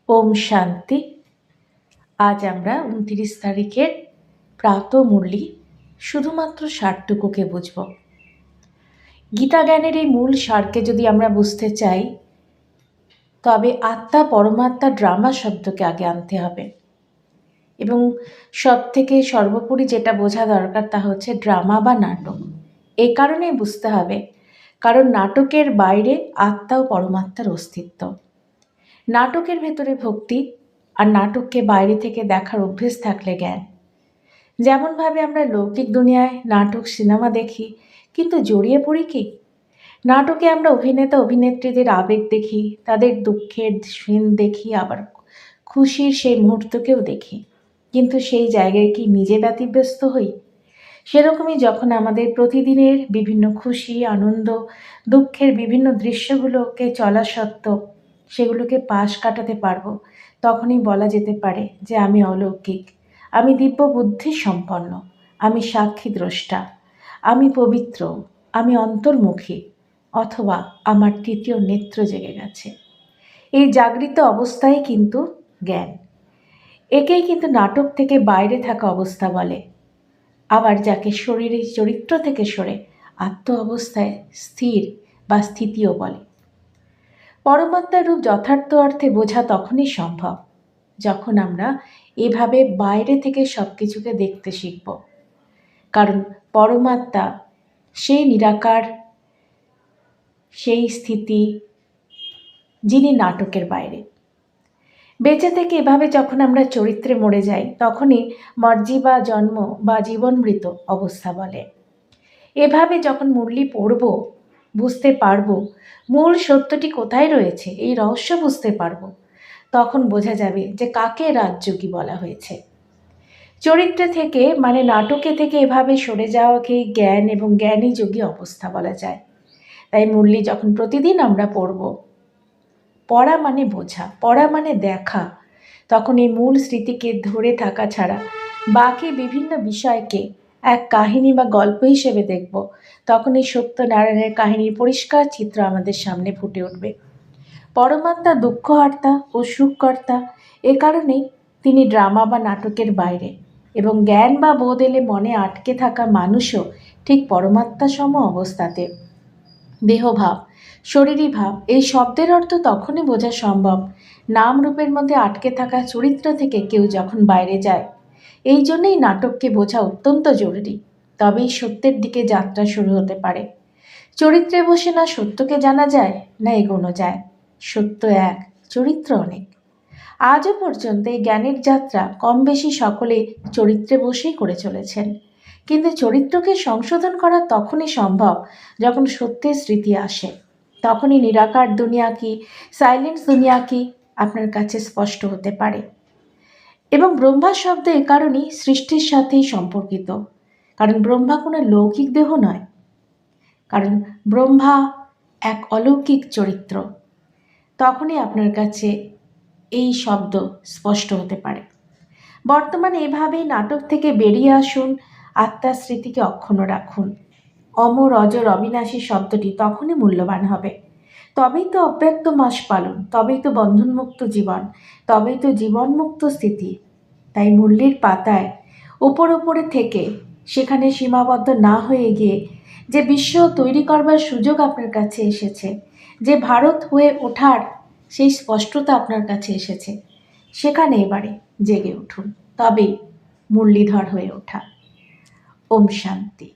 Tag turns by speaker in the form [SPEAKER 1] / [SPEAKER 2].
[SPEAKER 1] ওম শান্তি। আজ আমরা ২৯ তারিখের প্রাত মুরলি শুধুমাত্র সারটুকুকে বুঝব। গীতা জ্ঞানের এই মূল সারকে যদি আমরা বুঝতে চাই, তবে আত্মা পরমাত্মা ড্রামা শব্দকে আগে আনতে হবে। এবং সব থেকে সর্বোপরি যেটা বোঝা দরকার তা হচ্ছে ড্রামা বা নাটক। এই কারণেই বুঝতে হবে, কারণ নাটকের বাইরে আত্মা ও পরমাত্মার অস্তিত্ব। নাটকের ভেতরে ভক্তি, আর নাটককে বাইরে থেকে দেখার অভ্যেস থাকলে জ্ঞান। যেমনভাবে আমরা লৌকিক দুনিয়ায় নাটক সিনেমা দেখি, কিন্তু জড়িয়ে পড়ি কি? নাটকে আমরা অভিনেতা অভিনেত্রীদের আবেগ দেখি, তাদের দুঃখের সিন দেখি, আবার খুশির সেই মুহূর্তকেও দেখি, কিন্তু সেই জায়গায় কি নিজে ব্যতিব্যস্ত হই? সেরকমই যখন আমাদের প্রতিদিনের বিভিন্ন খুশি, আনন্দ, দুঃখের বিভিন্ন দৃশ্যগুলোকে চলা সত্ত্বেও সেগুলোকে পাশ কাটাতে পারবো, তখনই বলা যেতে পারে যে আমি অলৌকিক, আমি দিব্য বুদ্ধি সম্পন্ন, আমি সাক্ষী দ্রষ্টা, আমি পবিত্র, আমি অন্তর্মুখী, অথবা আমার তৃতীয় নেত্র জেগে গেছে। এই জাগৃত অবস্থাই কিন্তু জ্ঞান। একেই কিন্তু নাটক থেকে বাইরে থাকা অবস্থা বলে। আবার যাকে শরীরের চরিত্র থেকে সরে আত্ম অবস্থায় স্থির বা স্থিতিও বলে। পরমাত্মার রূপ যথার্থ অর্থে বোঝা তখনই সম্ভব যখন আমরা এভাবে বাইরে থেকে সব কিছুকে দেখতে শিখব। কারণ পরমাত্মা সেই নিরাকার, সেই স্থিতি যিনি নাটকের বাইরে। বেঁচে থেকে এভাবে যখন আমরা চরিত্রে মরে যাই, তখনই মর্জি বা জন্ম বা জীবনমৃত অবস্থা বলে। এভাবে যখন মুরলি পড়ব, বুঝতে পারব মূল সত্যটি কোথায় রয়েছে, এই রহস্য বুঝতে পারব, তখন বোঝা যাবে যে কাকে রাজযোগী বলা হয়েছে। চরিত্রে থেকে মানে নাটকে থেকে এভাবে সরে যাওয়াকে জ্ঞান এবং জ্ঞানী যোগী অবস্থা বলা যায়। তাই মুরলি যখন প্রতিদিন আমরা পড়ব, পড়া মানে বোঝা, পড়া মানে দেখা, তখন এই মূল স্মৃতিকে ধরে থাকা ছাড়া বাকি বিভিন্ন বিষয়কে এক কাহিনী বা গল্প হিসেবে দেখব, তখন এই সত্যনারায়ণের কাহিনীর পরিষ্কার চিত্র আমাদের সামনে ফুটে উঠবে। পরমাত্মা দুঃখহর্তা ও সুখকর্তা, এ কারণেই তিনি ড্রামা বা নাটকের বাইরে। এবং জ্ঞান বা বোধ এলে মনে আটকে থাকা মানুষও ঠিক পরমাত্মা সম অবস্থাতে। দেহভাব, শরীরী ভাব, এই শব্দের অর্থ তখনই বোঝা সম্ভব নাম রূপের মধ্যে আটকে থাকা চরিত্র থেকে কেউ যখন বাইরে যায়। এই জন্যই নাটককে বোঝা অত্যন্ত জরুরি, তবেই সত্যের দিকে যাত্রা শুরু হতে পারে। চরিত্রে বসে না সত্যকে জানা যায়, না এগোনো যায়। সত্য এক, চরিত্র অনেক। আজও পর্যন্ত এই জ্ঞানের যাত্রা কম বেশি সকলে চরিত্রে বসেই করে চলেছেন। কিন্তু চরিত্রকে সংশোধন করা তখনই সম্ভব যখন সত্যের স্মৃতি আসে। তখনই নিরাকার দুনিয়া কি, সাইলেন্স দুনিয়া কি আপনার কাছে স্পষ্ট হতে পারে। এবং ব্রহ্মা শব্দ এ কারণেই সৃষ্টির সাথেই সম্পর্কিত, কারণ ব্রহ্মা কোনো লৌকিক দেহ নয়, কারণ ব্রহ্মা এক অলৌকিক চরিত্র। তখনই আপনার কাছে এই শব্দ স্পষ্ট হতে পারে। বর্তমানে এভাবেই নাটক থেকে বেরিয়ে আসুন, আত্মার স্মৃতিকে অক্ষুণ্ণ রাখুন। অমর অজর অবিনাশী শব্দটি তখনই মূল্যবান হবে। তবেই তো অব্যক্ত মাস পালন, তবেই তো বন্ধনমুক্ত জীবন, তবেই তো জীবনমুক্ত স্থিতি। তাই মুরলির পাতায় ওপরে থেকে সেখানে সীমাবদ্ধ না হয়ে গিয়ে যে বিশ্ব তৈরি করবার সুযোগ আপনার কাছে এসেছে, যে ভারত হয়ে ওঠার সেই স্পষ্টতা আপনার কাছে এসেছে, সেখানে এবারে জেগে উঠুন, তবেই মুরলীধর হয়ে ওঠা। ওম শান্তি।